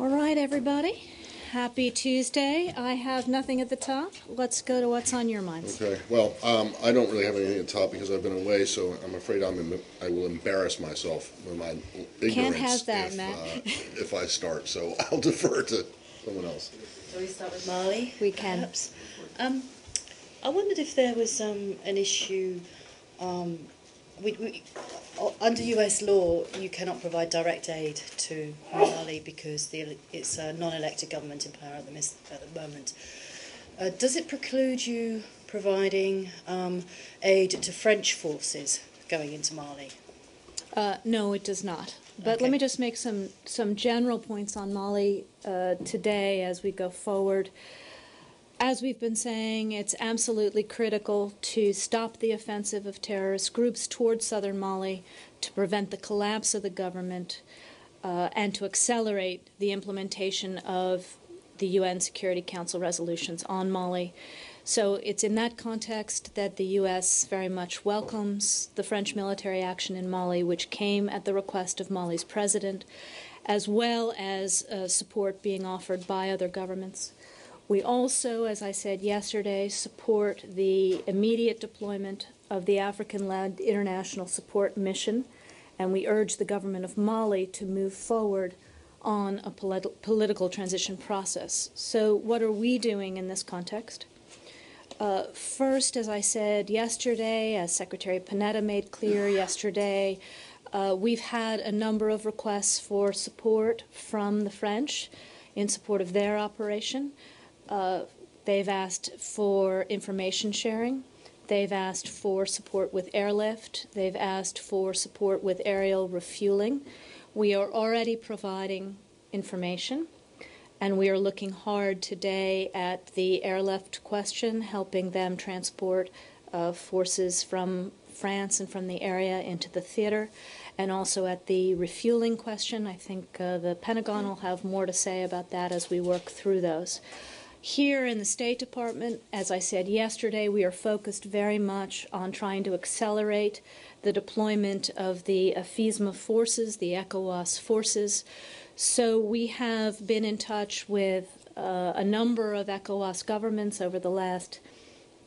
All right, everybody. Happy Tuesday. I have nothing at the top. Let's go to what's on your minds. Okay. Well, I don't really have anything at the top because I've been away, so I'm afraid I will embarrass myself with my ignorance. Can't have that, Matt. If I start, so I'll defer to someone else. Shall we start with Mali? We can. Perhaps? I wondered if there was an issue. Under US law, you cannot provide direct aid to Mali because it's a non-elected government in power at the moment. Does it preclude you providing aid to French forces going into Mali? No, it does not. But Okay. let me just make some general points on Mali today as we go forward. As we've been saying, it's absolutely critical to stop the offensive of terrorist groups towards southern Mali, to prevent the collapse of the government, and to accelerate the implementation of the UN Security Council resolutions on Mali. So it's in that context that the U.S. very much welcomes the French military action in Mali, which came at the request of Mali's president, as well as support being offered by other governments. We also, as I said yesterday, support the immediate deployment of the African-led international support mission, and we urge the government of Mali to move forward on a political transition process. So what are we doing in this context? First, as I said yesterday, as Secretary Panetta made clear yesterday, we've had a number of requests for support from the French in support of their operation. They've asked for information sharing. They've asked for support with airlift. They've asked for support with aerial refueling. We are already providing information, and we are looking hard today at the airlift question, helping them transport forces from France and from the area into the theater, and also at the refueling question. I think the Pentagon will have more to say about that as we work through those. Here in the State Department, as I said yesterday, we are focused very much on trying to accelerate the deployment of the AFISMA forces, the ECOWAS forces. So we have been in touch with a number of ECOWAS governments over the last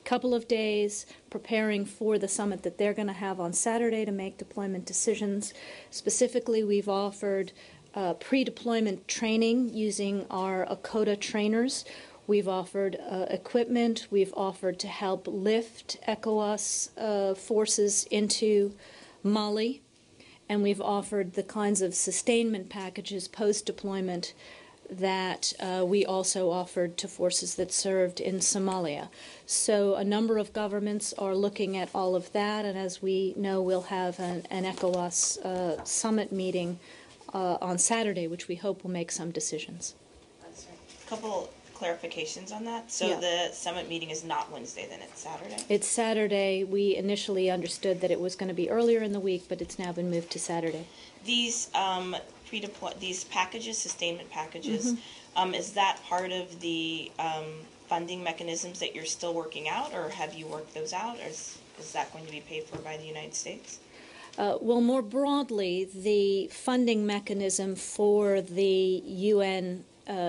couple of days, preparing for the summit that they're going to have on Saturday to make deployment decisions. Specifically, we've offered pre-deployment training using our ACOTA trainers. We've offered equipment. We've offered to help lift ECOWAS forces into Mali. And we've offered the kinds of sustainment packages post-deployment that we also offered to forces that served in Somalia. So a number of governments are looking at all of that, and as we know, we'll have an ECOWAS summit meeting on Saturday, which we hope will make some decisions. A couple clarifications on that. So Yeah. the summit meeting is not Wednesday, then it's Saturday? It's Saturday. We initially understood that it was going to be earlier in the week, but it's now been moved to Saturday. These these packages, sustainment packages, is that part of the funding mechanisms that you're still working out, or have you worked those out, or is that going to be paid for by the United States? Well, more broadly, the funding mechanism for the UN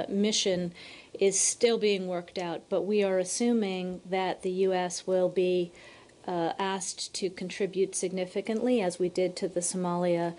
mission is still being worked out, but we are assuming that the U.S. will be asked to contribute significantly, as we did to the Somalia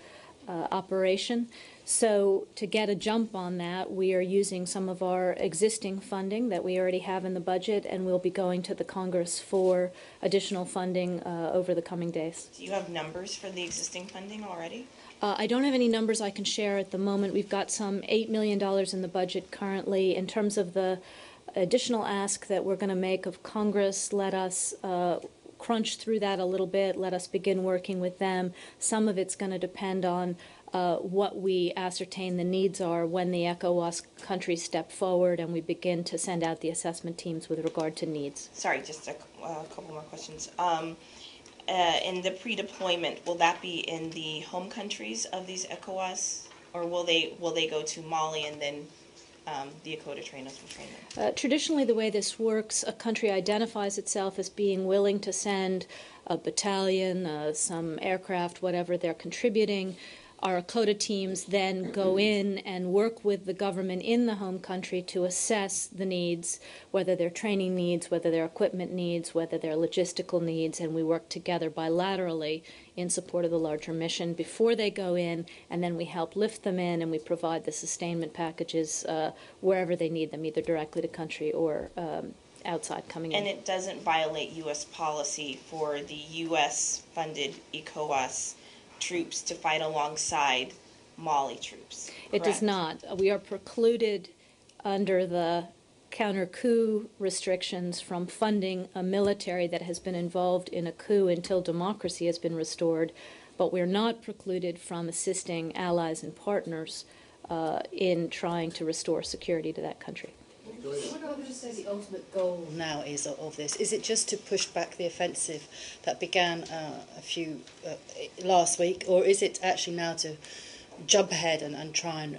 operation. So to get a jump on that, we are using some of our existing funding that we already have in the budget, and we'll be going to the Congress for additional funding over the coming days. Do you have numbers for the existing funding already? I don't have any numbers I can share at the moment. We've got some $8 million in the budget currently. In terms of the additional ask that we're going to make of Congress, let us crunch through that a little bit. Let us begin working with them. Some of it's going to depend on what we ascertain the needs are when the ECOWAS countries step forward and we begin to send out the assessment teams with regard to needs. Sorry, just a couple more questions. In the pre-deployment, will that be in the home countries of these ECOWAS, or will they go to Mali and then the ACOTA trainers will train them? Traditionally, the way this works, a country identifies itself as being willing to send a battalion, some aircraft, whatever they're contributing. Our ACOTA teams then go in and work with the government in the home country to assess the needs, whether they're training needs, whether they're equipment needs, whether they're logistical needs, and we work together bilaterally in support of the larger mission before they go in, and then we help lift them in and we provide the sustainment packages wherever they need them, either directly to country or outside coming in. And it doesn't violate U.S. policy for the U.S.-funded ECOWAS troops to fight alongside Mali troops. It does correct? not. We are precluded under the counter-coup restrictions from funding a military that has been involved in a coup until democracy has been restored, but we're not precluded from assisting allies and partners in trying to restore security to that country. What would you say the ultimate goal now is of this? Is it just to push back the offensive that began last week, or is it actually now to jump ahead and try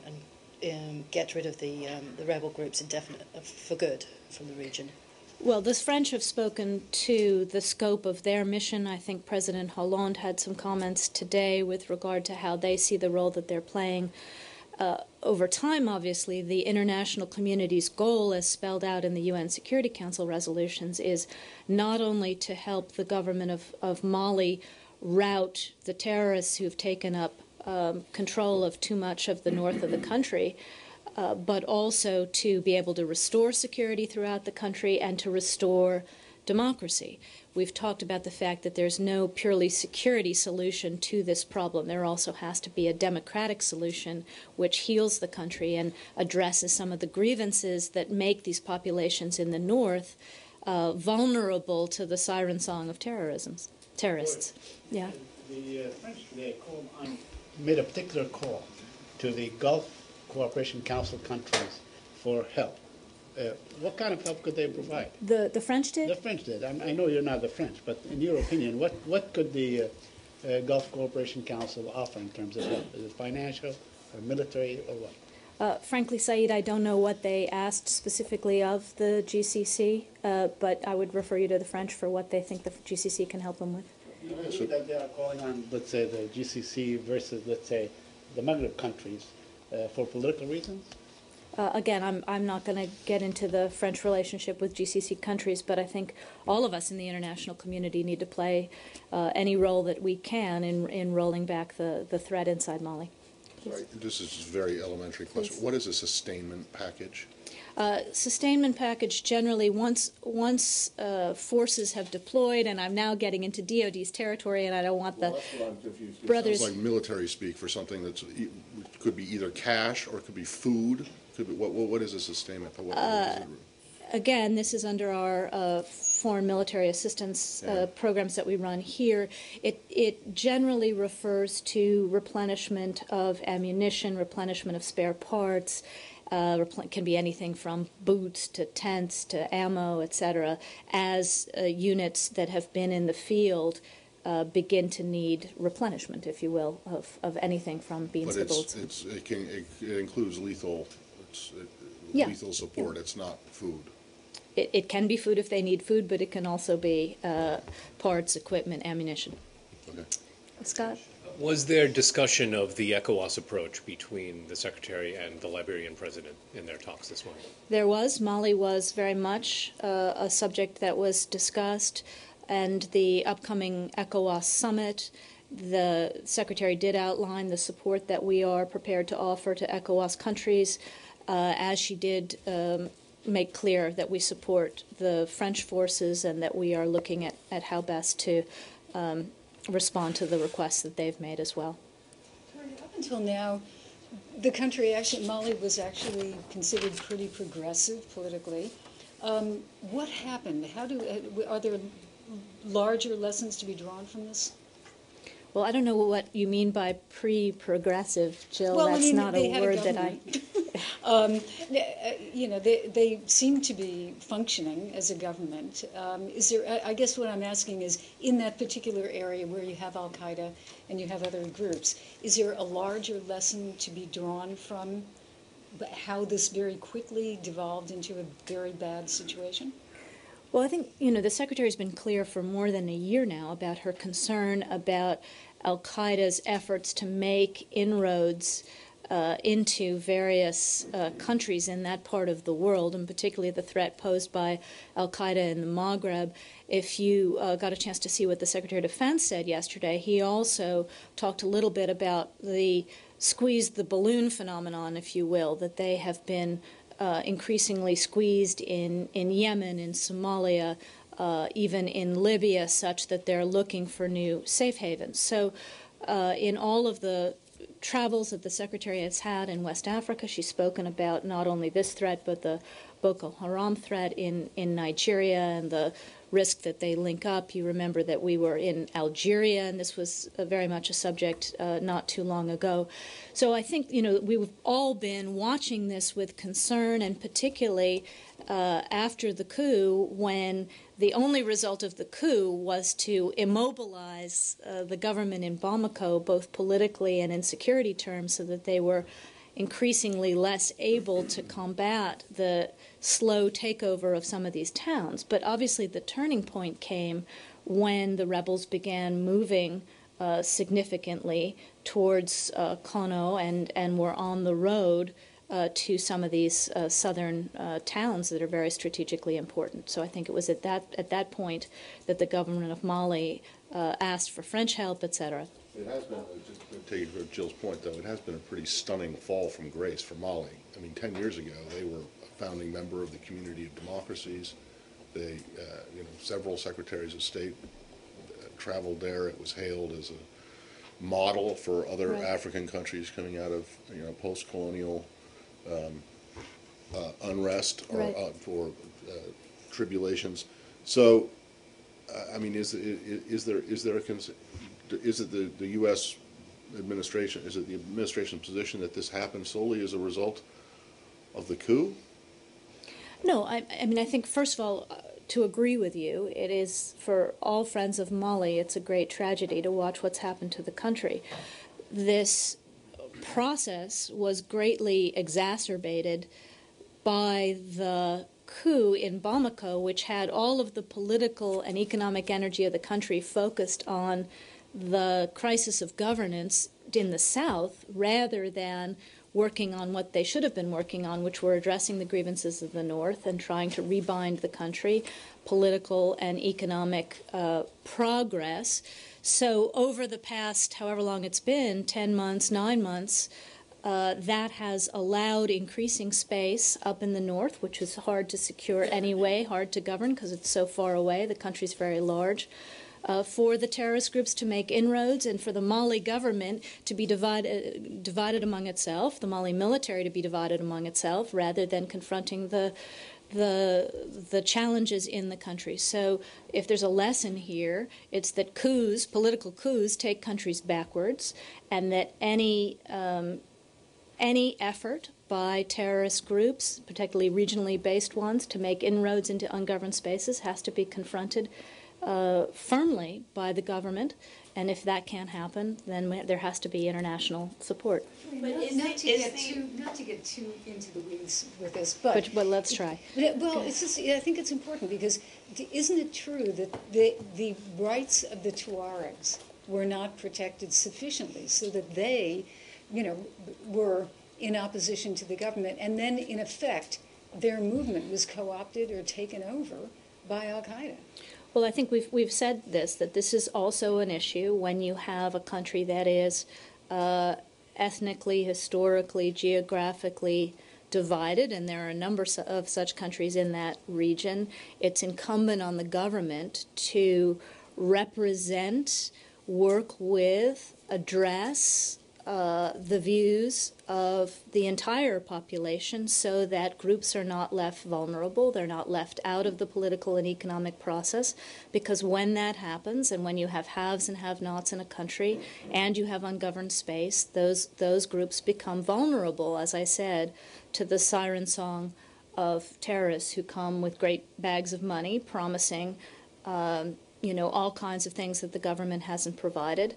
and get rid of the rebel groups for good from the region? Well, the French have spoken to the scope of their mission. I think President Hollande had some comments today with regard to how they see the role that they're playing. Over time, obviously, the international community's goal, as spelled out in the UN Security Council resolutions, is not only to help the government of Mali rout the terrorists who've taken up control of too much of the north of the country, but also to be able to restore security throughout the country and to restore democracy. We've talked about the fact that there's no purely security solution to this problem. There also has to be a democratic solution which heals the country and addresses some of the grievances that make these populations in the north vulnerable to the siren song of terrorists. Yeah. The French today made a particular call to the Gulf Cooperation Council countries for help. What kind of help could they provide? The French did? The French did. I know you're not the French, but in your opinion, what could the Gulf Cooperation Council offer in terms of help? Is it financial or military or what? Frankly, Saeed, I don't know what they asked specifically of the GCC, but I would refer you to the French for what they think the GCC can help them with. You believe that they are calling on, let's say, the GCC versus, let's say, the Maghreb countries for political reasons? Again, I'm not going to get into the French relationship with GCC countries, but I think all of us in the international community need to play any role that we can in rolling back the threat inside Mali. Right. This is a very elementary question. Please. What is a sustainment package? Sustainment package generally, once forces have deployed, and I'm now getting into DoD's territory, and I don't want the brothers. Sounds like military speak for something that could be either cash or it could be food. Could be, what is a sustainment? Again, this is under our foreign military assistance programs that we run here. It generally refers to replenishment of ammunition, replenishment of spare parts. Can be anything from boots to tents to ammo, etc., as units that have been in the field begin to need replenishment, if you will, of anything from beans to bullets. But it includes lethal support. It's not food. It can be food if they need food, but it can also be parts, equipment, ammunition. Okay. Scott? Was there discussion of the ECOWAS approach between the Secretary and the Liberian President in their talks this morning? There was. Mali was very much a subject that was discussed, and the upcoming ECOWAS summit, the Secretary did outline the support that we are prepared to offer to ECOWAS countries, as she did make clear that we support the French forces and that we are looking at how best to respond to the requests that they've made as well. Up until now, the country, actually, Mali was actually considered pretty progressive politically. What happened? Are there larger lessons to be drawn from this? Well, I don't know what you mean by pre-progressive, Jill. Well, that's not a word that I... they seem to be functioning as a government. Is there? I guess what I'm asking is, in that particular area where you have Al Qaeda and you have other groups, is there a larger lesson to be drawn from how this very quickly devolved into a very bad situation? Well, I think, the Secretary's been clear for more than a year now about her concern about al-Qaeda's efforts to make inroads into various countries in that part of the world, and particularly the threat posed by al-Qaeda in the Maghreb. If you got a chance to see what the Secretary of Defense said yesterday, he also talked a little bit about the squeeze the balloon phenomenon, if you will, that they have been increasingly squeezed in Yemen, in Somalia, even in Libya, such that they're looking for new safe havens. So in all of the travels that the Secretary has had in West Africa, she's spoken about not only this threat, but the Boko Haram threat in Nigeria and the risk that they link up. You remember that we were in Algeria, and this was very much a subject not too long ago. So I think, we've all been watching this with concern, and particularly after the coup, when the only result of the coup was to immobilize the government in Bamako, both politically and in security terms, so that they were increasingly less able to combat the slow takeover of some of these towns. But obviously the turning point came when the rebels began moving significantly towards Kano and were on the road to some of these southern towns that are very strategically important. So I think it was at that point that the government of Mali asked for French help, etc. It has been, just to take Jill's point, though, it has been a pretty stunning fall from grace for Mali. I mean, 10 years ago, they were a founding member of the Community of Democracies. They, several secretaries of state traveled there. It was hailed as a model for other African countries coming out of, post-colonial unrest or for tribulations. So, I mean, is it the U.S. administration? Is it the administration's position that this happened solely as a result of the coup? No, I mean, I think first of all, to agree with you, it is for all friends of Mali. It's a great tragedy to watch what's happened to the country. This process was greatly exacerbated by the coup in Bamako, which had all of the political and economic energy of the country focused on the crisis of governance in the south, rather than working on what they should have been working on, which were addressing the grievances of the north and trying to rebind the country, political and economic progress. So over the past, however long it's been, 10 months, 9 months, that has allowed increasing space up in the north, which is hard to secure anyway, hard to govern because it's so far away. The country's very large. For the terrorist groups to make inroads and for the Mali government to be divided among itself, the Mali military to be divided among itself, rather than confronting the challenges in the country. So if there's a lesson here, it's that coups, political coups, take countries backwards, and that any effort by terrorist groups, particularly regionally based ones, to make inroads into ungoverned spaces has to be confronted firmly by the government, and if that can't happen, then there has to be international support. Not to get too into the weeds with this, but let's try. Well, it's just, I think it's important because isn't it true that the rights of the Tuaregs were not protected sufficiently so that they, were in opposition to the government, and then in effect their movement was co-opted or taken over by Al-Qaeda? Well, I think we've said this, that this is also an issue when you have a country that is ethnically, historically, geographically divided, and there are a number of such countries in that region. It's incumbent on the government to represent, work with, address the views of the entire population so that groups are not left vulnerable, they're not left out of the political and economic process, because when that happens, and when you have haves and have-nots in a country, and you have ungoverned space, those groups become vulnerable, as I said, to the siren song of terrorists who come with great bags of money promising, all kinds of things that the government hasn't provided.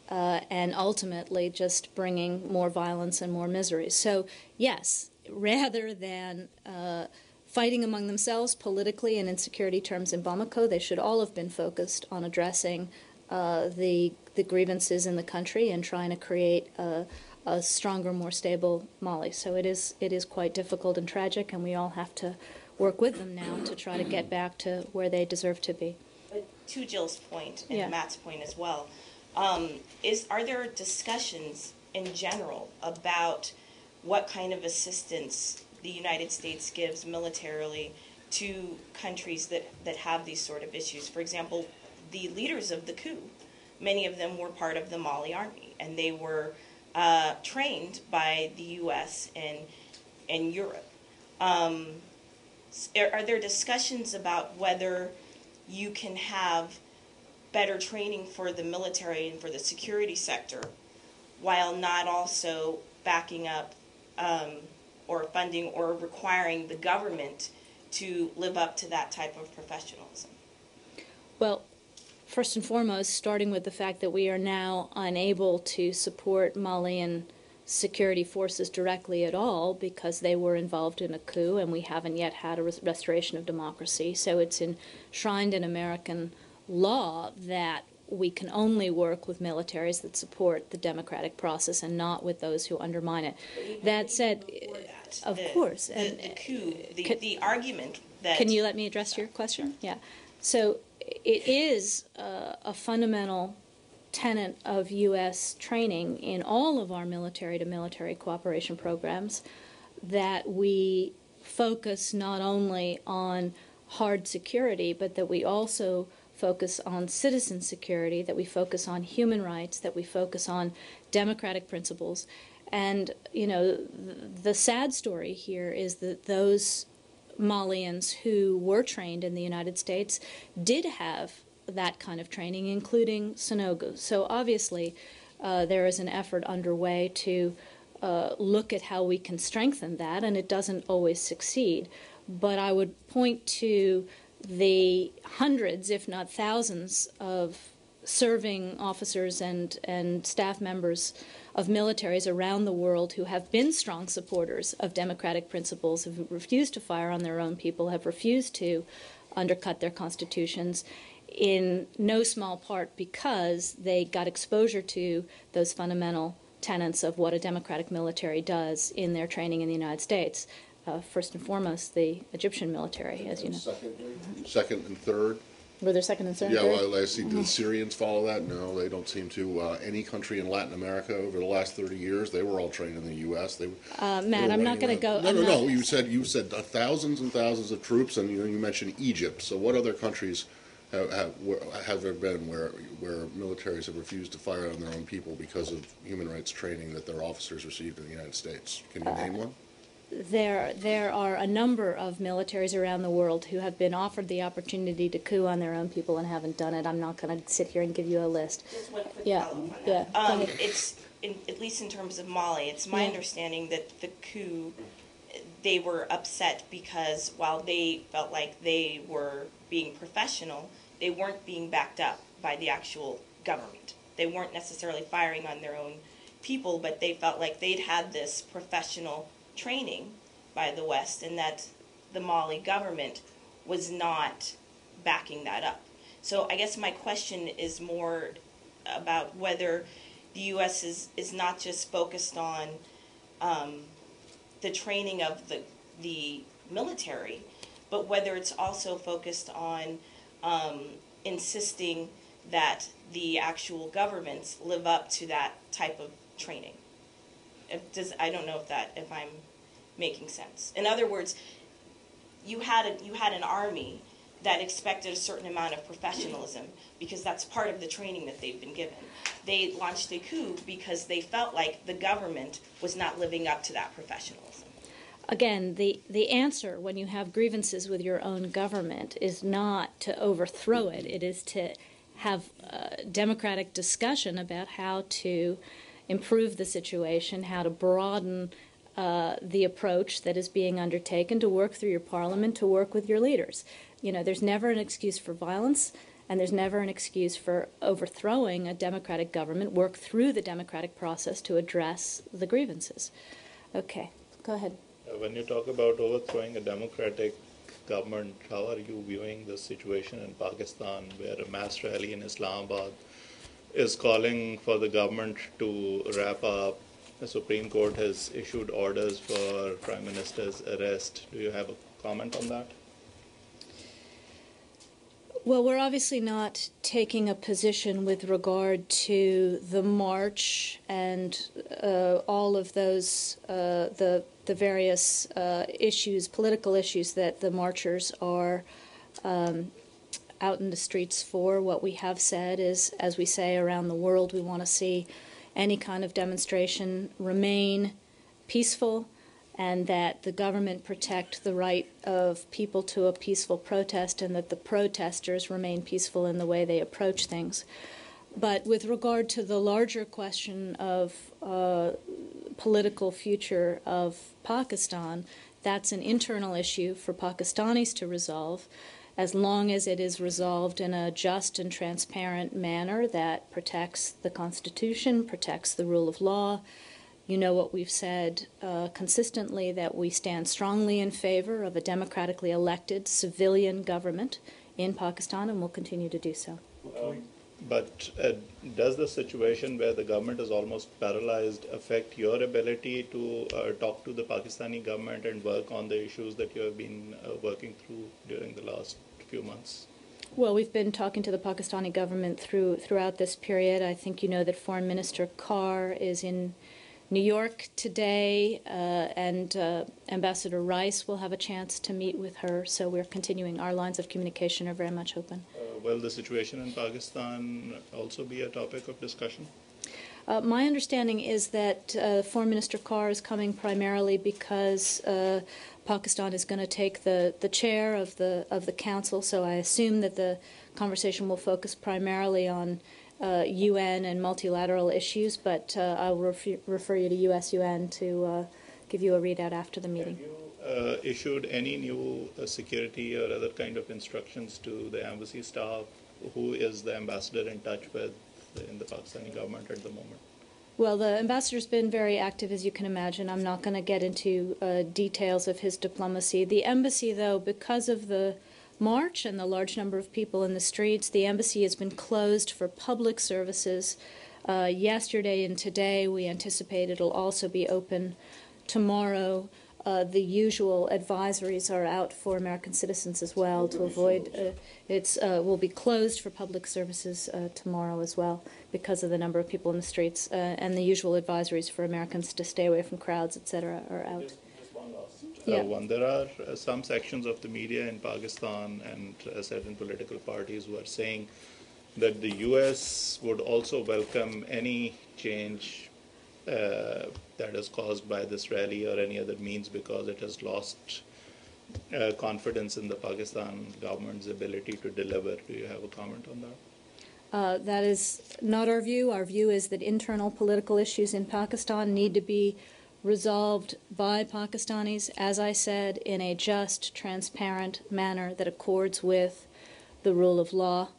And ultimately just bringing more violence and more misery. So, yes, rather than fighting among themselves politically and in security terms in Bamako, they should all have been focused on addressing the the grievances in the country and trying to create a stronger, more stable Mali. So it is quite difficult and tragic, and we all have to work with them now to try to get back to where they deserve to be. But to Jill's point and Yeah. Matt's point as well, are there discussions in general about what kind of assistance the United States gives militarily to countries that have these sort of issues? For example, the leaders of the coup, many of them were part of the Mali army, and they were trained by the U.S. and Europe. Are there discussions about whether you can have better training for the military and for the security sector while not also backing up or funding or requiring the government to live up to that type of professionalism? Well, first and foremost, starting with the fact that we are now unable to support Malian security forces directly at all because they were involved in a coup and we haven't yet had a restoration of democracy. So it's enshrined in American law that we can only work with militaries that support the democratic process and not with those who undermine it. That said, of course. The coup, the argument that... Can you let me address your question? Yeah. So it is a fundamental tenet of U.S. training in all of our military-to-military cooperation programs that we focus not only on hard security, but that we also focus on citizen security, that we focus on human rights, that we focus on democratic principles. And, you know, the sad story here is that those Malians who were trained in the United States did have that kind of training, including Sanogo. So obviously there is an effort underway to look at how we can strengthen that, and it doesn't always succeed. But I would point to the hundreds, if not thousands, of serving officers and staff members of militaries around the world who have been strong supporters of democratic principles, have refused to fire on their own people, have refused to undercut their constitutions, in no small part because they got exposure to those fundamental tenets of what a democratic military does in their training in the United States. First and foremost, the Egyptian military, as you know. Second and third. Were there second and third? Yeah, well, I see. Do the Syrians follow that? No, they don't seem to. Any country in Latin America over the last 30 years, they were all trained in the U.S. Matt, I'm not going to go. No. You said thousands and thousands of troops, and you mentioned Egypt. So, what other countries have there been where militaries have refused to fire on their own people because of human rights training that their officers received in the United States? Can you name one? There are a number of militaries around the world who have been offered the opportunity to coup on their own people and haven't done it. I'm not going to sit here and give you a list. Just one quick Yeah, follow-up on yeah. that. It's at least in terms of Mali, it's my understanding that the coup, they were upset because while they felt like they were being professional, they weren't being backed up by the actual government. They weren't necessarily firing on their own people, but they felt like they'd had this professional training by the West and that the Mali government was not backing that up. So I guess my question is more about whether the U.S. is not just focused on the training of the military, but whether it's also focused on insisting that the actual governments live up to that type of training. I don't know if I'm making sense. In other words, you had an army that expected a certain amount of professionalism because that's part of the training that they've been given. They launched a coup because they felt like the government was not living up to that professionalism. Again, the answer when you have grievances with your own government is not to overthrow it. It is to have a democratic discussion about how to improve the situation, how to broaden the approach that is being undertaken, to work through your parliament, to work with your leaders. You know, there's never an excuse for violence, and there's never an excuse for overthrowing a democratic government. Work through the democratic process to address the grievances. Okay, go ahead. When you talk about overthrowing a democratic government, how are you viewing the situation in Pakistan where a mass rally in Islamabad is calling for the government to wrap up. The Supreme Court has issued orders for Prime Minister's arrest. Do you have a comment on that? Well, we're obviously not taking a position with regard to the march and all of those, the various issues, political issues that the marchers are out in the streets for. What we have said is, as we say around the world, we want to see any kind of demonstration remain peaceful, and that the government protect the right of people to a peaceful protest, and that the protesters remain peaceful in the way they approach things. But with regard to the larger question of political future of Pakistan, that's an internal issue for Pakistanis to resolve, as long as it is resolved in a just and transparent manner that protects the Constitution, protects the rule of law. You know what we've said consistently, that we stand strongly in favor of a democratically elected civilian government in Pakistan, and will continue to do so. But does the situation where the government is almost paralyzed affect your ability to talk to the Pakistani government and work on the issues that you have been working through during the last few months? Well, we've been talking to the Pakistani government throughout this period. I think you know that Foreign Minister Carr is in New York today, and Ambassador Rice will have a chance to meet with her, so we're continuing. Our lines of communication are very much open. Will the situation in Pakistan also be a topic of discussion? My understanding is that Foreign Minister Carr is coming primarily because Pakistan is going to take the chair of the council, so I assume that the conversation will focus primarily on UN and multilateral issues, but I will refer you to US-UN to give you a readout after the meeting. Have you issued any new security or other kind of instructions to the embassy staff? Who is the ambassador in touch with in the Pakistani government at the moment? Well, the ambassador's been very active, as you can imagine. I'm not going to get into details of his diplomacy. The embassy, though, because of the march and the large number of people in the streets, the embassy has been closed for public services yesterday and today. We anticipate it'll also be open tomorrow. The usual advisories are out for American citizens as well to avoid. Will be closed for public services tomorrow as well because of the number of people in the streets, and the usual advisories for Americans to stay away from crowds, etc., are out. Just one last one. There are some sections of the media in Pakistan and certain political parties who are saying that the U.S. would also welcome any change that is caused by this rally or any other means because it has lost confidence in the Pakistan government's ability to deliver. Do you have a comment on that? That is not our view. Our view is that internal political issues in Pakistan need to be resolved by Pakistanis, as I said, in a just, transparent manner that accords with the rule of law.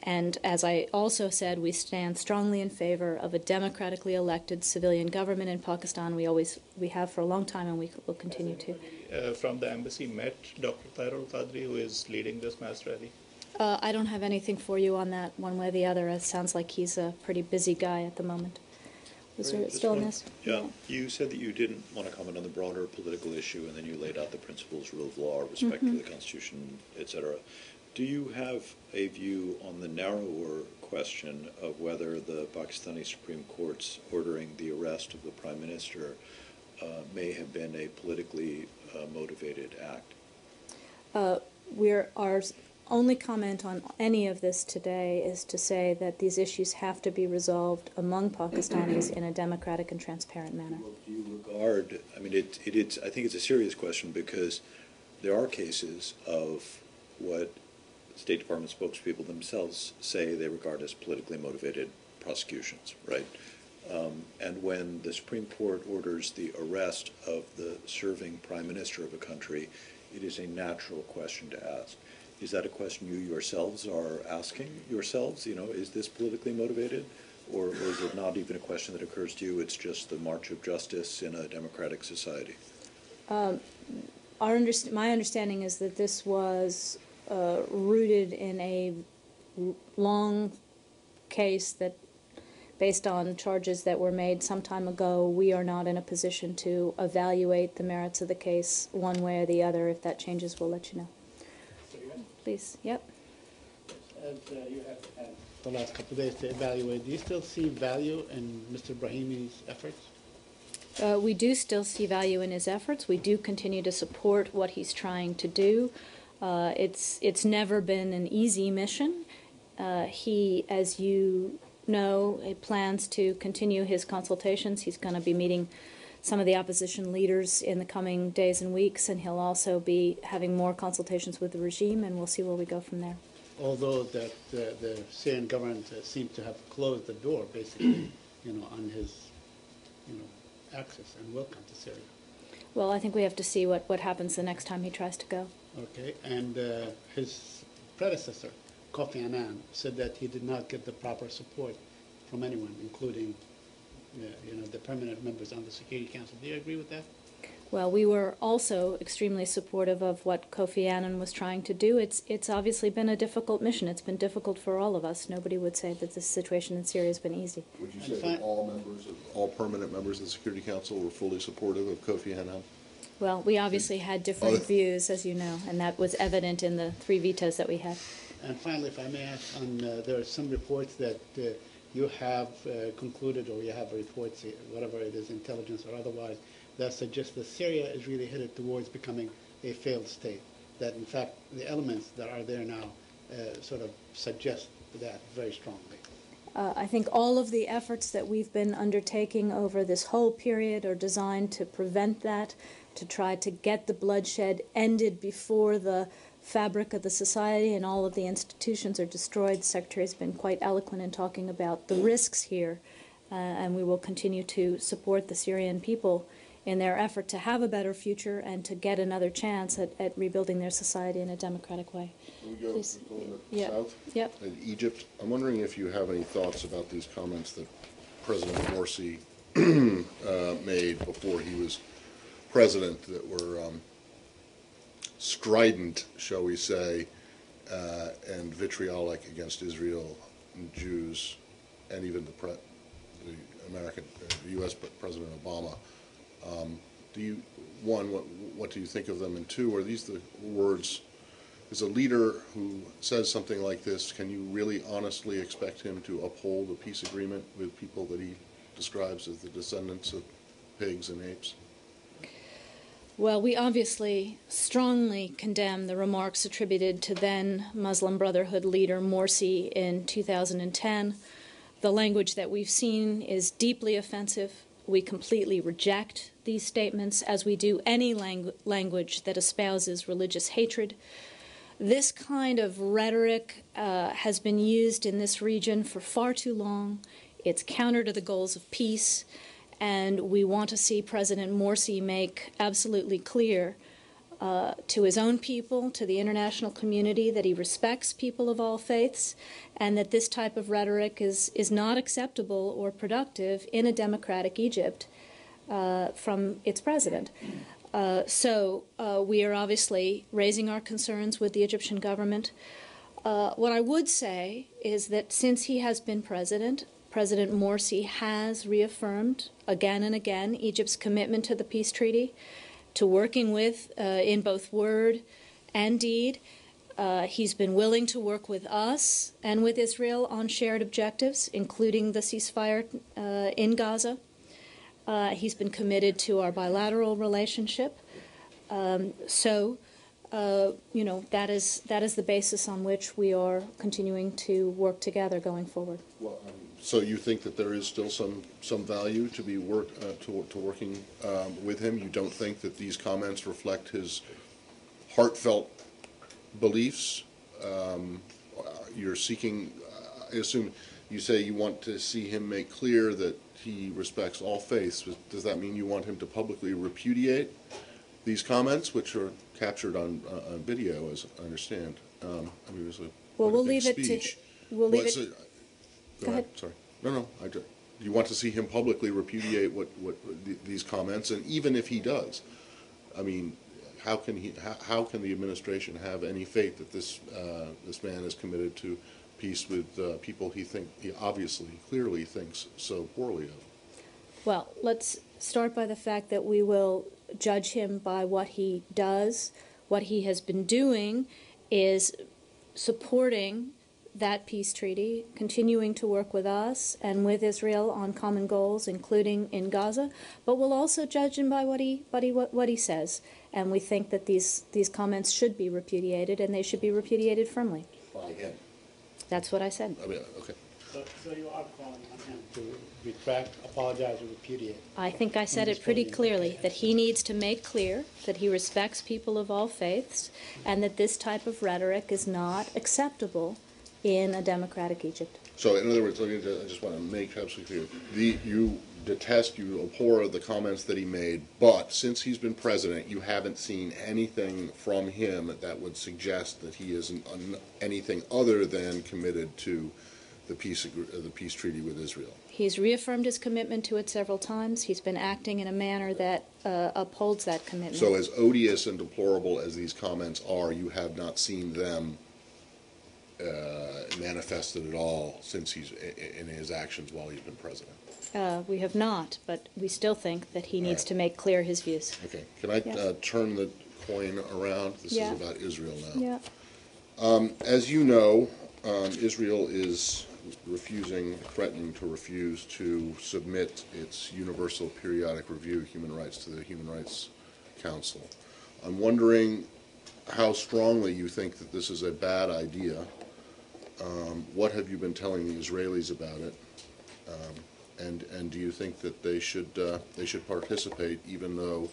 And as I also said, we stand strongly in favor of a democratically elected civilian government in Pakistan. We have for a long time, and we will continue to. From the embassy met Dr. Tahir Qadri, who is leading this mass rally? I don't have anything for you on that one way or the other. It sounds like he's a pretty busy guy at the moment. Was there still on this? Yeah, you said that you didn't want to comment on the broader political issue, and then you laid out the principles, rule of law, respect for the Constitution, etc. Do you have a view on the narrower question of whether the Pakistani Supreme Court's ordering the arrest of the Prime Minister may have been a politically motivated act? Our only comment on any of this today is to say that these issues have to be resolved among Pakistanis in a democratic and transparent manner. Well, do you regard, I mean, I think it's a serious question because there are cases of what State Department spokespeople themselves say they regard as politically motivated prosecutions, right? And when the Supreme Court orders the arrest of the serving Prime Minister of a country, it is a natural question to ask. Is that a question you yourselves are asking yourselves? You know, is this politically motivated? Or is it not even a question that occurs to you? It's just the march of justice in a democratic society? My understanding is that this was rooted in a long case that, based on charges that were made some time ago, we are not in a position to evaluate the merits of the case one way or the other. If that changes, we'll let you know. Please, yep. As you have had the last couple of days to evaluate, do you still see value in Mr. Brahimi's efforts? We do still see value in his efforts. We do continue to support what he's trying to do. It's never been an easy mission. He, as you know, plans to continue his consultations. He's going to be meeting some of the opposition leaders in the coming days and weeks, and he'll also be having more consultations with the regime, and we'll see where we go from there. Although that the Syrian government seems to have closed the door, basically, on his, access and welcome to Syria. Well, I think we have to see what happens the next time he tries to go. Okay, and his predecessor, Kofi Annan, said that he did not get the proper support from anyone, including, the permanent members on the Security Council. Do you agree with that? Well, we were also extremely supportive of what Kofi Annan was trying to do. It's obviously been a difficult mission. It's been difficult for all of us. Nobody would say that the situation in Syria has been easy. Would you say that all permanent members of the Security Council were fully supportive of Kofi Annan? Well, we obviously had different views, as you know, and that was evident in the 3 vetoes that we had. And finally, if I may ask, there are some reports that you have concluded, or you have reports, whatever it is, intelligence or otherwise, that suggests that Syria is really headed towards becoming a failed state. That, in fact, the elements that are there now sort of suggest that very strongly. I think all of the efforts that we've been undertaking over this whole period are designed to prevent that, to try to get the bloodshed ended before the fabric of the society and all of the institutions are destroyed. The Secretary has been quite eloquent in talking about the risks here, and we will continue to support the Syrian people in their effort to have a better future and to get another chance at rebuilding their society in a democratic way. Can we go Please. a little bit Yeah. south? Yep. In Egypt, I'm wondering if you have any thoughts about these comments that President Morsi made before he was president that were strident, shall we say, and vitriolic against Israel and Jews, and even the U.S. President Obama. What do you think of them? And two, are these the words, as a leader who says something like this, can you really honestly expect him to uphold a peace agreement with people that he describes as the descendants of pigs and apes? Well, we obviously strongly condemn the remarks attributed to then Muslim Brotherhood leader Morsi in 2010. The language that we've seen is deeply offensive. We completely reject these statements, as we do any language that espouses religious hatred. This kind of rhetoric has been used in this region for far too long. It's counter to the goals of peace, and we want to see President Morsi make absolutely clear to his own people, to the international community, that he respects people of all faiths, and that this type of rhetoric is not acceptable or productive in a democratic Egypt from its president. So we are obviously raising our concerns with the Egyptian government. What I would say is that since he has been president, President Morsi has reaffirmed again and again Egypt's commitment to the peace treaty, to working with in both word and deed. He's been willing to work with us and with Israel on shared objectives, including the ceasefire in Gaza. He's been committed to our bilateral relationship. So that is the basis on which we are continuing to work together going forward. Well, so you think that there is still some value to be working with him? You don't think that these comments reflect his heartfelt beliefs? You're seeking, I assume you say you want to see him make clear that he respects all faiths. Does that mean you want him to publicly repudiate these comments, which are captured on video, as I understand? Well, we'll leave it to... Go ahead. Sorry. No. Do you want to see him publicly repudiate these comments? And even if he does, I mean, how can the administration have any faith that this man is committed to peace with people he obviously, clearly thinks so poorly of? Well, let's start by the fact that we will judge him by what he does. What he has been doing is supporting that peace treaty, continuing to work with us and with Israel on common goals, including in Gaza. But we'll also judge him by what he says, and we think that these comments should be repudiated, and they should be repudiated firmly. By him. That's what I said. I mean, okay. So you are calling on him to retract, apologize, or repudiate? I think I said it pretty clearly, that he needs to make clear that he respects people of all faiths and that this type of rhetoric is not acceptable in a democratic Egypt. So, in other words, I just want to make absolutely clear. You detest, you abhor the comments that he made, but since he's been president, you haven't seen anything from him that would suggest that he is anything other than committed to the peace treaty with Israel. He's reaffirmed his commitment to it several times. He's been acting in a manner that upholds that commitment. So as odious and deplorable as these comments are, you have not seen them manifested at all since he's in his actions while he's been president? We have not, but we still think that he needs to make clear his views. Okay. Can I turn the coin around? This is about Israel now. Yeah. As you know, Israel is threatening to refuse to submit its Universal Periodic Review of Human Rights to the Human Rights Council. I'm wondering how strongly you think that this is a bad idea. What have you been telling the Israelis about it? And do you think that they should participate, even though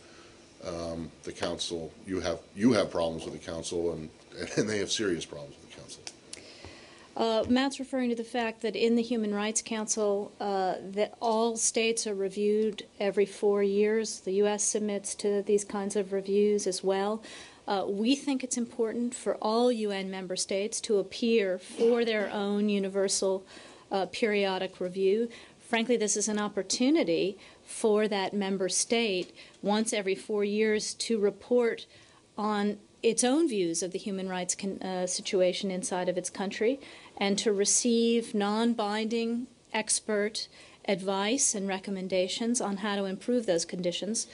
the council, you have problems with the council, and they have serious problems with the council? Matt's referring to the fact that in the Human Rights Council, that all states are reviewed every 4 years. The U.S. submits to these kinds of reviews as well. We think it's important for all UN member states to appear for their own universal periodic review. Frankly, this is an opportunity for that member state once every 4 years to report on its own views of the human rights situation inside of its country and to receive non-binding expert advice and recommendations on how to improve those conditions.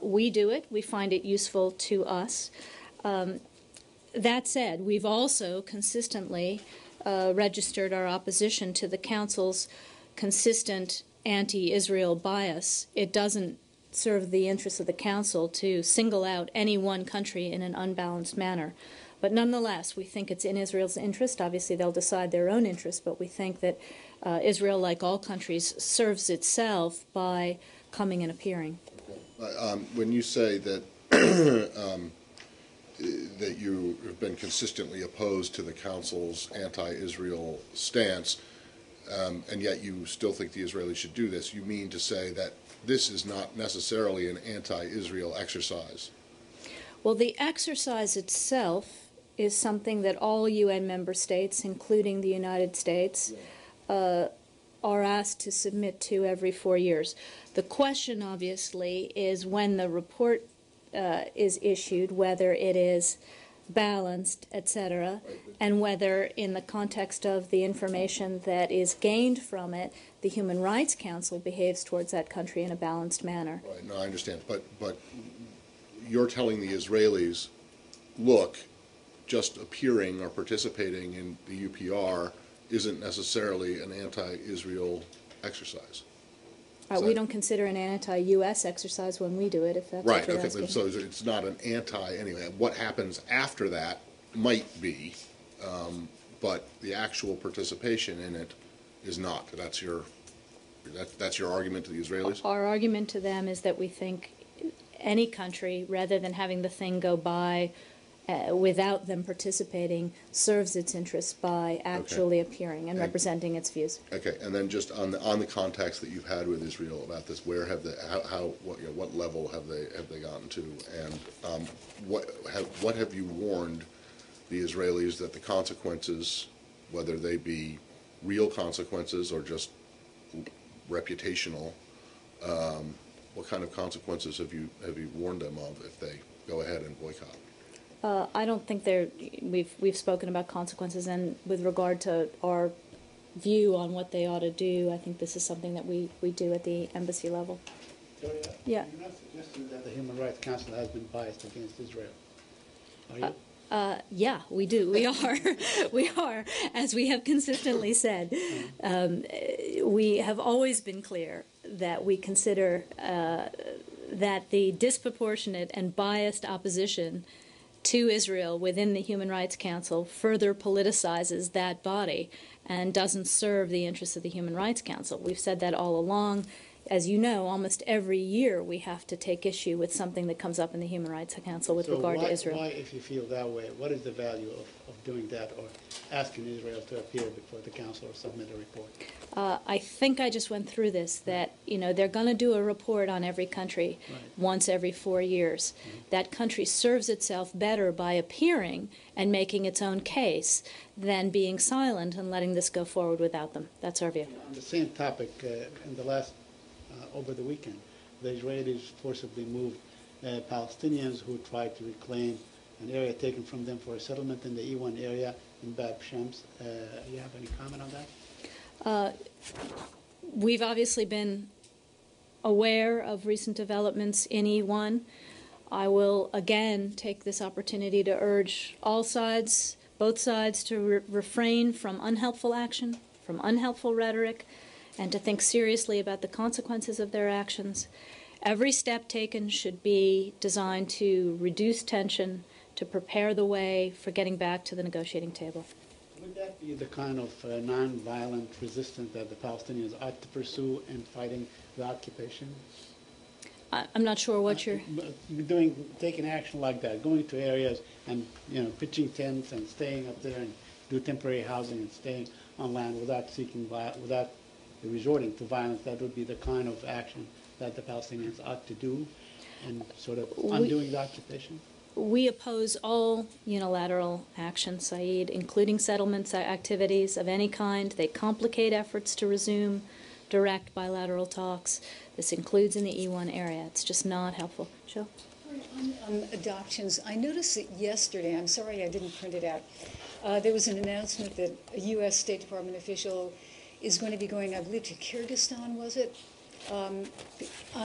We do it. We find it useful to us. That said, we've also consistently registered our opposition to the Council's consistent anti-Israel bias. It doesn't serve the interests of the Council to single out any one country in an unbalanced manner. But nonetheless, we think it's in Israel's interest. Obviously, they'll decide their own interests, but we think that Israel, like all countries, serves itself by coming and appearing. When you say that that you have been consistently opposed to the Council's anti-Israel stance, and yet you still think the Israelis should do this, you mean to say that this is not necessarily an anti-Israel exercise? Well, the exercise itself is something that all UN member states, including the United States, are asked to submit to every 4 years. The question, obviously, is when the report is issued, whether it is balanced, etc., and whether, in the context of the information that is gained from it, the Human Rights Council behaves towards that country in a balanced manner. Right. No, I understand. But you're telling the Israelis, look, just appearing or participating in the UPR isn't necessarily an anti-Israel exercise. We don't consider an anti-U.S. exercise when we do it, if that's right. what you're Okay. asking. So it's not an anti-anyway. What happens after that might be, but the actual participation in it is not. That's your argument to the Israelis? Our argument to them is that we think any country, rather than having the thing go by without them participating, serves its interests by actually appearing and representing its views. Okay, and then just on the contacts that you've had with Israel about this, where have they, what level have they gotten to, and what have you warned the Israelis that the consequences, whether they be real consequences or just reputational, what kind of consequences have you warned them of if they go ahead and boycott? I don't think we've spoken about consequences, and with regard to our view on what they ought to do, I think this is something that we do at the embassy level. Victoria, Yeah. you're not suggesting that the Human Rights Council has been biased against Israel, are you? Yeah, we do. We are. We are. As we have consistently said, we have always been clear that we consider that the disproportionate and biased opposition to Israel within the Human Rights Council further politicizes that body and doesn't serve the interests of the Human Rights Council. We've said that all along. As you know, almost every year we have to take issue with something that comes up in the Human Rights Council with regard to Israel. Why, if you feel that way, what is the value of doing that or asking Israel to appear before the council or submit a report? I think I just went through this, that they're going to do a report on every country once every 4 years. That country serves itself better by appearing and making its own case than being silent and letting this go forward without them. That's our view. On the same topic, in the last over the weekend, the Israelis forcibly moved Palestinians who tried to reclaim an area taken from them for a settlement in the E1 area in Bab Shams. You have any comment on that? We've obviously been aware of recent developments in E1. I will again take this opportunity to urge all sides, both sides, to refrain from unhelpful action, from unhelpful rhetoric, and to think seriously about the consequences of their actions. Every step taken should be designed to reduce tension, to prepare the way for getting back to the negotiating table. Would that be the kind of nonviolent resistance that the Palestinians ought to pursue in fighting the occupation? I'm not sure what you're... Taking action like that, going to areas and pitching tents and staying up there and do temporary housing and staying on land without resorting to violence. That would be the kind of action that the Palestinians ought to do in sort of undoing the occupation? We oppose all unilateral action, Saeed, including settlements activities of any kind. They complicate efforts to resume direct bilateral talks. This includes in the E1 area. It's just not helpful. Jill? On adoptions, I noticed that yesterday, I'm sorry I didn't print it out, there was an announcement that a U.S. State Department official is going to be going, I believe, to Kyrgyzstan, was it, on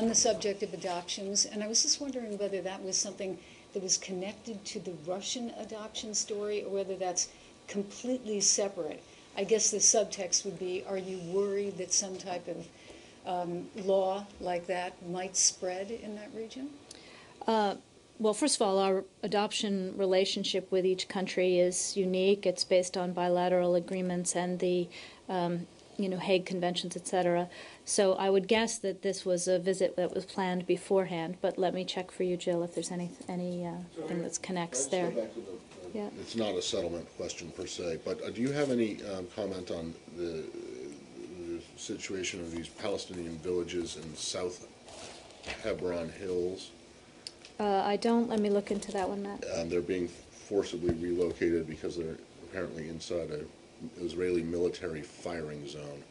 the subject of adoptions. And I was just wondering whether that was something that was connected to the Russian adoption story or whether that's completely separate. I guess the subtext would be, are you worried that some type of law like that might spread in that region? Well, first of all, our adoption relationship with each country is unique. It's based on bilateral agreements and the Hague Conventions, etc. So I would guess that this was a visit that was planned beforehand, but let me check for you, Jill, if there's anything that connects there. Yeah. It's not a settlement question per se, but do you have any comment on the situation of these Palestinian villages in South Hebron Hills? I don't. Let me look into that one, Matt. They're being forcibly relocated because they're apparently inside an Israeli military firing zone.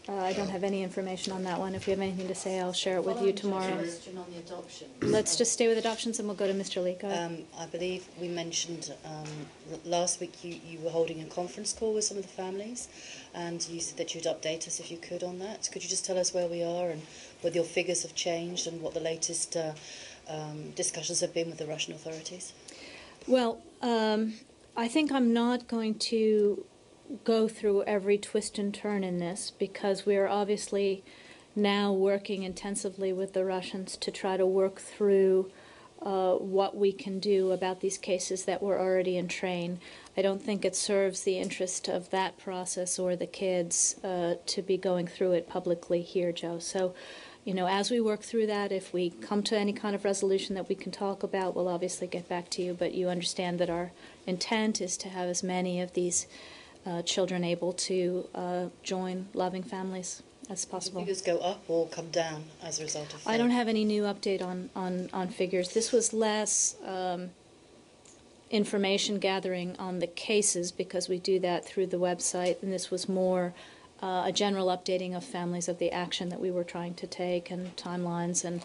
I don't have any information on that one. If you have anything to say, I'll share it with you tomorrow. Question on the adoption. Let's just stay with adoptions and we'll go to Mr. Lee. Go ahead. I believe we mentioned last week you were holding a conference call with some of the families, and you said that you'd update us if you could on that. Could you just tell us where we are and whether your figures have changed and what the latest discussions have been with the Russian authorities? Well, I think I'm not going to go through every twist and turn in this because we are obviously now working intensively with the Russians to try to work through what we can do about these cases that were already in train. I don't think it serves the interest of that process or the kids to be going through it publicly here, Joe. So, as we work through that, if we come to any kind of resolution that we can talk about, we'll obviously get back to you. But you understand that our intent is to have as many of these children able to join loving families as possible. Do figures go up or come down as a result of that? I don't have any new update on figures. This was less information gathering on the cases because we do that through the website, and this was more a general updating of families of the action that we were trying to take and timelines and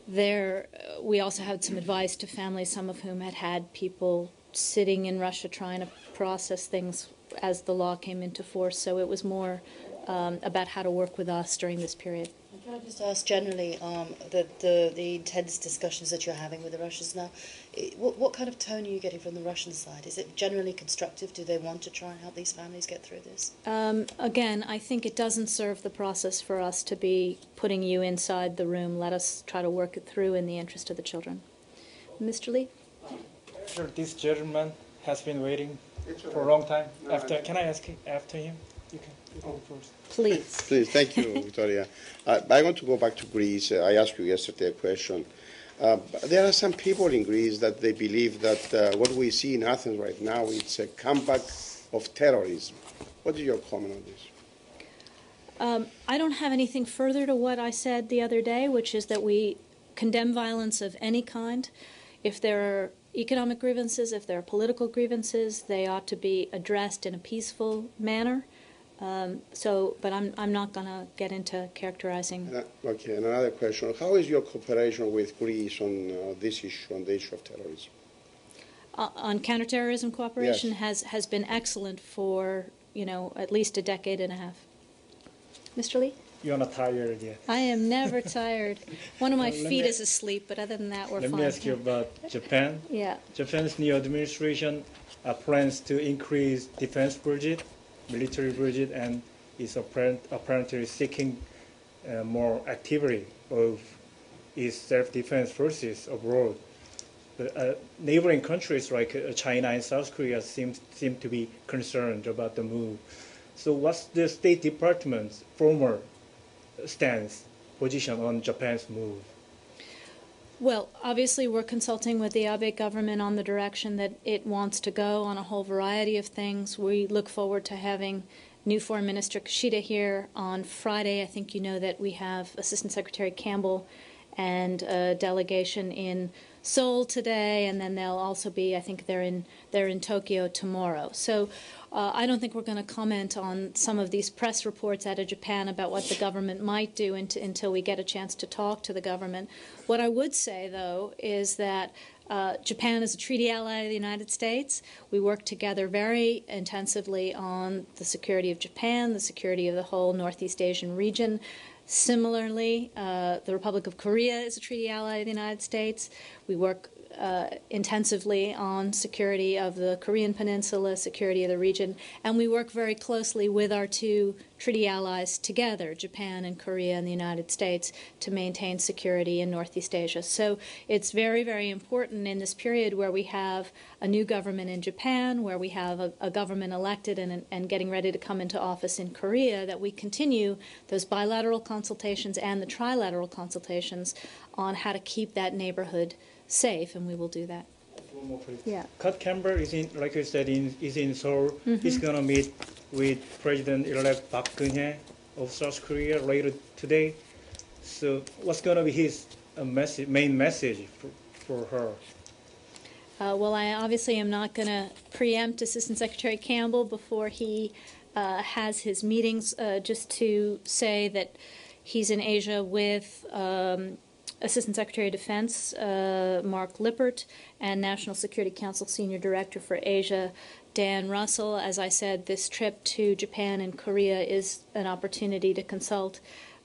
we also had some advice to families, some of whom had people sitting in Russia trying to process things as the law came into force. So it was more about how to work with us during this period. Can I just ask generally, the intense discussions that you're having with the Russians now, what kind of tone are you getting from the Russian side? Is it generally constructive? Do they want to try and help these families get through this? Again, I think it doesn't serve the process for us to be putting you inside the room. Let us try to work it through in the interest of the children. Mr. Lee? Sure, this gentleman has been waiting for a long time. Can I ask after him? You can go first. Please. Please, thank you, Victoria. I want to go back to Greece. I asked you yesterday a question. There are some people in Greece that they believe that what we see in Athens right now, it's a comeback of terrorism. What is your comment on this? I don't have anything further to what I said the other day, which is that we condemn violence of any kind. If there are economic grievances, if there are political grievances, they ought to be addressed in a peaceful manner. But I'm not going to get into characterizing. Okay, and another question. How is your cooperation with Greece on this issue, on the issue of terrorism? On counterterrorism cooperation Yes. has been excellent for, at least a decade and a half. Mr. Lee? You're not tired yet. I am never tired. One of my Let feet me- is asleep, but other than that, we're Let fine. me ask you about Japan. Yeah. Japan's new administration plans to increase defense budget, military budget, and is apparently seeking more activity of its self-defense forces abroad. But neighboring countries like China and South Korea seem to be concerned about the move. So what's the State Department's former stance, position on Japan's move? Well, obviously, we're consulting with the Abe government on the direction that it wants to go on a whole variety of things. We look forward to having new Foreign Minister Kishida here on Friday. I think you know that we have Assistant Secretary Campbell and a delegation in Seoul today, and then they'll also be, I think they're in Tokyo tomorrow. So I don't think we're going to comment on some of these press reports out of Japan about what the government might do until we get a chance to talk to the government. What I would say, though, is that Japan is a treaty ally of the United States. We work together very intensively on the security of Japan, the security of the whole Northeast Asian region. Similarly, the Republic of Korea is a treaty ally of the United States. We work intensively on security of the Korean Peninsula, security of the region, and we work very closely with our two treaty allies together, Japan and Korea and the United States, to maintain security in Northeast Asia. So it's very, very important in this period where we have a new government in Japan, where we have a government elected and getting ready to come into office in Korea, that we continue those bilateral consultations and the trilateral consultations on how to keep that neighborhood safe, and we will do that. One more, please. Yeah. Cut Campbell is in, like you said, is in Seoul. Mm-hmm. He's going to meet with President-elect Park Geun-hye of South Korea later today. So what's going to be his main message for her? Well, I obviously am not going to preempt Assistant Secretary Campbell before he has his meetings, just to say that he's in Asia with Assistant Secretary of Defense Mark Lippert and National Security Council Senior Director for Asia Dan Russell. As I said, this trip to Japan and Korea is an opportunity to consult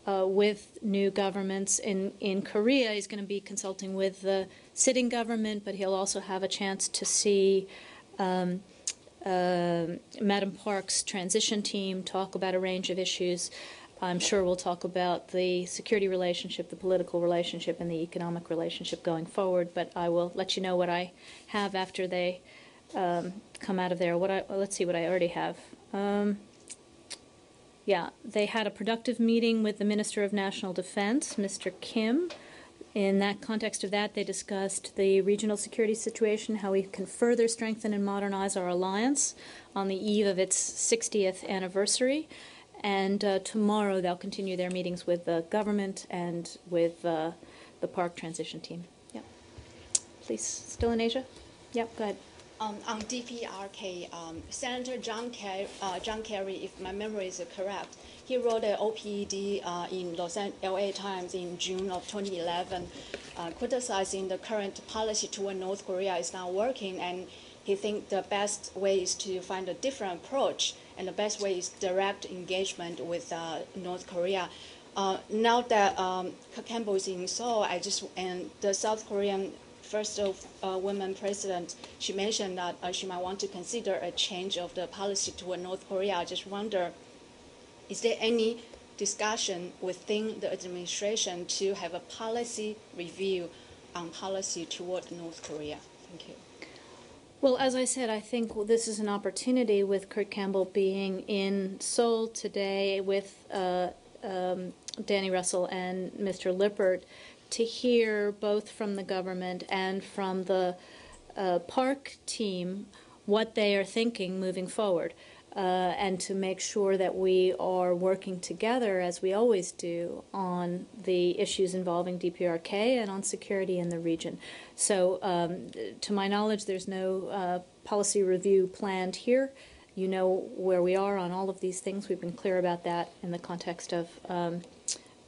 with new governments. In Korea, he's going to be consulting with the sitting government, but he'll also have a chance to see Madam Park's transition team, talk about a range of issues. I'm sure we'll talk about the security relationship, the political relationship, and the economic relationship going forward, but I will let you know what I have after they come out of there. Let's see what I already have. Yeah, they had a productive meeting with the Minister of National Defense, Mr. Kim. In that context of that, they discussed the regional security situation, how we can further strengthen and modernize our alliance on the eve of its 60th anniversary. And tomorrow they'll continue their meetings with the government and with the Park transition team. Yeah. Please, still in Asia? Yeah, go ahead. On DPRK, Senator John Kerry, if my memory is correct, he wrote an OPED in LA Times in June of 2011, criticizing the current policy toward North Korea is not working, and he thinks the best way is to find a different approach, and the best way is direct engagement with North Korea. Now that Campbell is in Seoul, and the South Korean first woman president, she mentioned that she might want to consider a change of the policy toward North Korea. I just wonder, is there any discussion within the administration to have a policy review on policy toward North Korea? Thank you. Well, as I said, I think this is an opportunity with Kurt Campbell being in Seoul today with Danny Russell and Mr. Lippert to hear both from the government and from the Park team what they are thinking moving forward, and to make sure that we are working together, as we always do, on the issues involving DPRK and on security in the region. So, to my knowledge, there's no policy review planned here. You know where we are on all of these things. We've been clear about that in the context of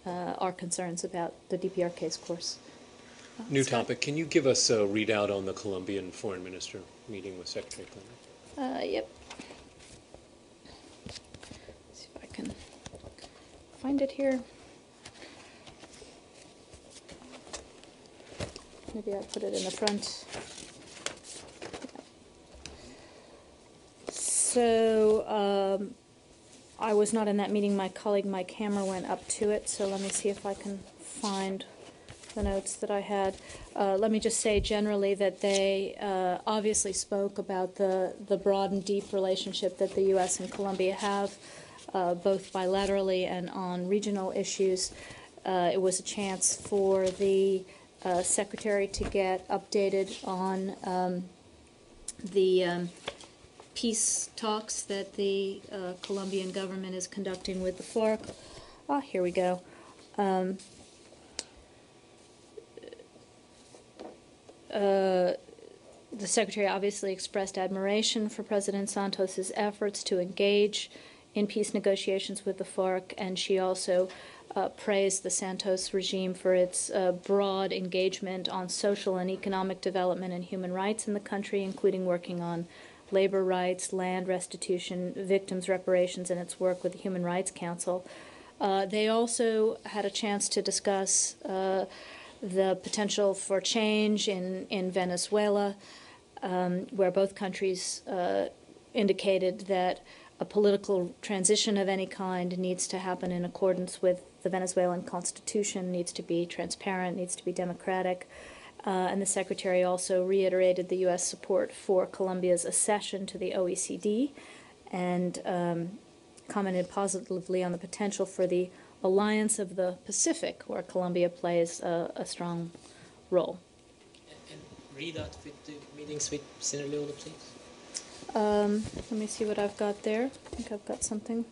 our concerns about the DPRK's course. New topic. Can you give us a readout on the Colombian foreign minister meeting with Secretary Clinton? Yep. See if I can find it here. Maybe I'll put it in the front. So I was not in that meeting. My colleague Mike Hammer went up to it, so let me see if I can find the notes that I had. Let me just say generally that they obviously spoke about the broad and deep relationship that the U.S. and Colombia have, both bilaterally and on regional issues. It was a chance for the Secretary to get updated on the peace talks that the Colombian government is conducting with the FARC. Here we go. The Secretary obviously expressed admiration for President Santos's efforts to engage in peace negotiations with the FARC, and she also praised the Santos regime for its broad engagement on social and economic development and human rights in the country, including working on labor rights, land restitution, victims' reparations, and its work with the Human Rights Council. They also had a chance to discuss the potential for change in Venezuela, where both countries indicated that a political transition of any kind needs to happen in accordance with the Venezuelan constitution, needs to be transparent, needs to be democratic. And the Secretary also reiterated the U.S. support for Colombia's accession to the OECD and commented positively on the potential for the Alliance of the Pacific, where Colombia plays a strong role. And read out with the meetings with Senator Lula, please. Let me see what I've got there. I think I've got something.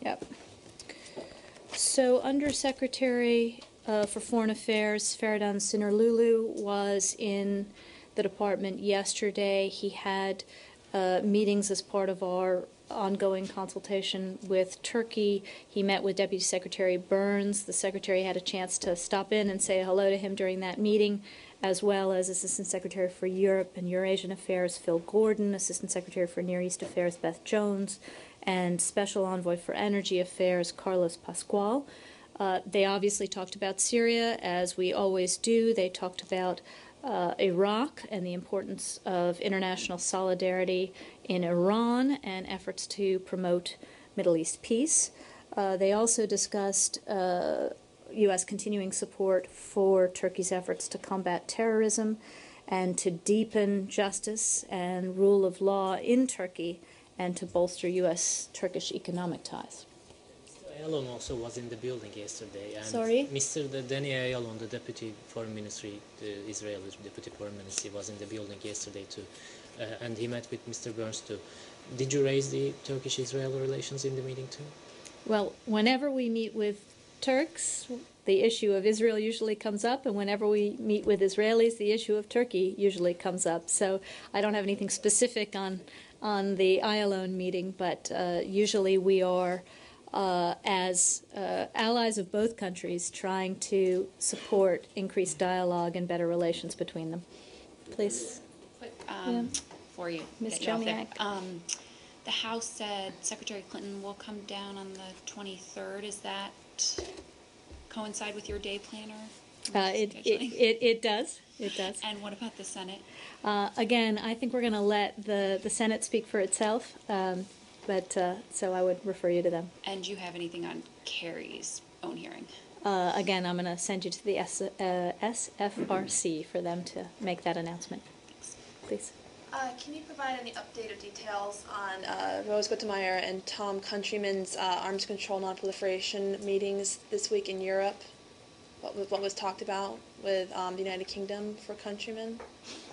Yep. So, Under Secretary for Foreign Affairs, Feridun Sinirlioglu was in the department yesterday. He had meetings as part of our ongoing consultation with Turkey. He met with Deputy Secretary Burns. The Secretary had a chance to stop in and say hello to him during that meeting, as well as Assistant Secretary for Europe and Eurasian Affairs Phil Gordon, Assistant Secretary for Near East Affairs Beth Jones, and Special Envoy for Energy Affairs Carlos Pascual. They obviously talked about Syria, as we always do. They talked about Iraq and the importance of international solidarity in Iran and efforts to promote Middle East peace. They also discussed U.S. continuing support for Turkey's efforts to combat terrorism and to deepen justice and rule of law in Turkey and to bolster U.S.-Turkish economic ties. Mr. Ayalon also was in the building yesterday. And Sorry? Mr. Danny Ayalon, the Deputy Foreign Ministry, the Israeli Deputy Foreign Ministry, was in the building yesterday too. And he met with Mr. Burns too. Did you raise the Turkish-Israeli relations in the meeting too? Well, whenever we meet with Turks, the issue of Israel usually comes up, and whenever we meet with Israelis, the issue of Turkey usually comes up. So I don't have anything specific on the Ayalon meeting, but usually we are as allies of both countries trying to support increased dialogue and better relations between them. Please. For you, Ms. get you off there. Chomiak. The House said Secretary Clinton will come down on the 23rd. Does that coincide with your day planner? It does. It does. And what about the Senate? Again, I think we're going to let the Senate speak for itself, so I would refer you to them. And do you have anything on Kerry's own hearing? Again, I'm going to send you to the SFRC for them to make that announcement. Thanks. Please. Can you provide any update or details on Rose Gottemeyer and Tom Countryman's arms control non-proliferation meetings this week in Europe? What was talked about with the United Kingdom for Countryman?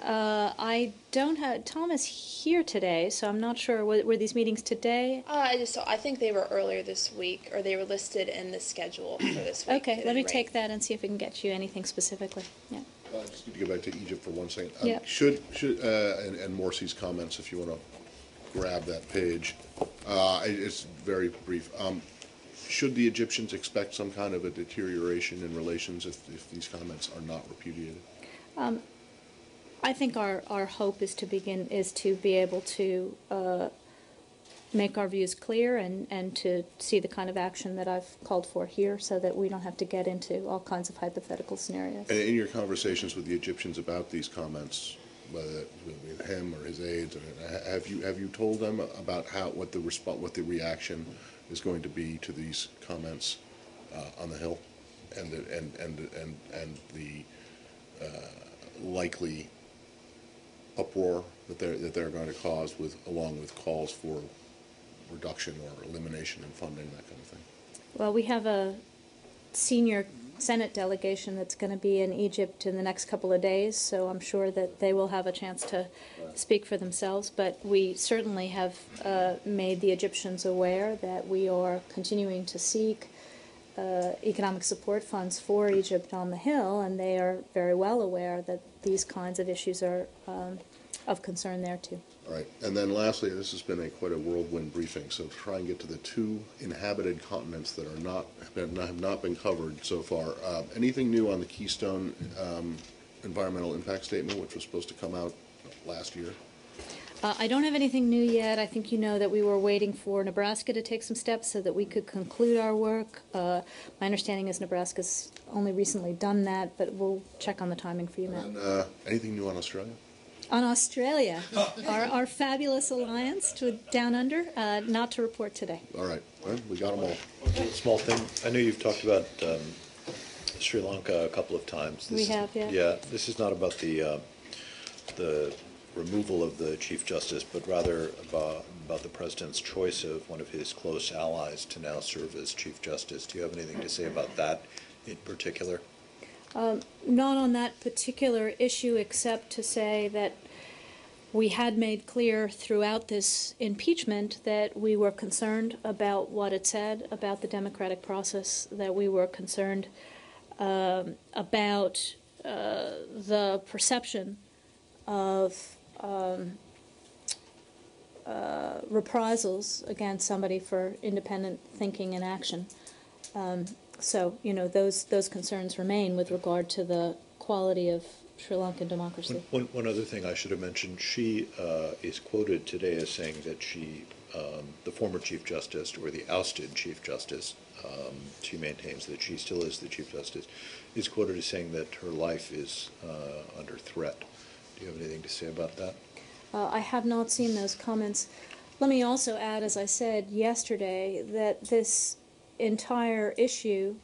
I don't have. Tom is here today, so I'm not sure. Were these meetings today? I think they were earlier this week, or they were listed in the schedule for this week. Okay, let me take that and see if we can get you anything specifically. Yeah. I just need to go back to Egypt for 1 second. Yeah. And Morsi's comments, if you want to grab that page. It's very brief. Should the Egyptians expect some kind of a deterioration in relations if these comments are not repudiated? I think our hope is to be able to make our views clear and to see the kind of action that I've called for here so that we don't have to get into all kinds of hypothetical scenarios. And in your conversations with the Egyptians about these comments, whether with him or his aides, have you told them about what the reaction is going to be to these comments on the Hill, and the likely uproar that they're going to cause, along with calls for reduction or elimination in funding, that kind of thing? Well, we have a senior Senate delegation that's going to be in Egypt in the next couple of days, so I'm sure that they will have a chance to speak for themselves. But we certainly have made the Egyptians aware that we are continuing to seek economic support funds for Egypt on the Hill, and they are very well aware that these kinds of issues are of concern there too. All right, and then lastly, this has been quite a whirlwind briefing, so try and get to the 2 inhabited continents that have not been covered so far. Anything new on the Keystone environmental impact statement, which was supposed to come out last year? I don't have anything new yet. I think you know that we were waiting for Nebraska to take some steps so that we could conclude our work. My understanding is Nebraska's only recently done that, but we'll check on the timing for you, Matt. And anything new on Australia? On Australia, our fabulous alliance to Down Under, not to report today. All right, well, we got them all. Small thing. I know you've talked about Sri Lanka a couple of times. We have, yeah. Yeah, this is not about the removal of the Chief Justice, but rather about the President's choice of one of his close allies to now serve as Chief Justice. Do you have anything to say about that in particular? Not on that particular issue, except to say that we had made clear throughout this impeachment that we were concerned about what it said about the democratic process, that we were concerned about the perception of reprisals against somebody for independent thinking and action. So, those concerns remain with regard to the quality of Sri Lankan democracy. One other thing I should have mentioned, she is quoted today as saying that she, the former Chief Justice, or the ousted Chief Justice, she maintains that she still is the Chief Justice, is quoted as saying that her life is under threat. Do you have anything to say about that? I have not seen those comments. Let me also add, as I said yesterday, that this entire issue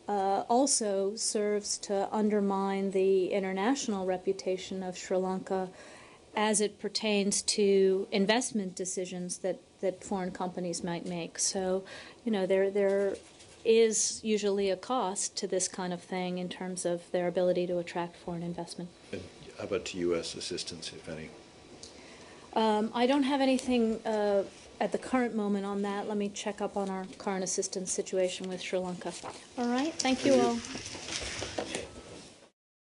also serves to undermine the international reputation of Sri Lanka as it pertains to investment decisions that foreign companies might make. So, there is usually a cost to this kind of thing in terms of their ability to attract foreign investment. And how about to U.S. assistance, if any? I don't have anything at the current moment on that. Let me check up on our current assistance situation with Sri Lanka. All right, thank you all.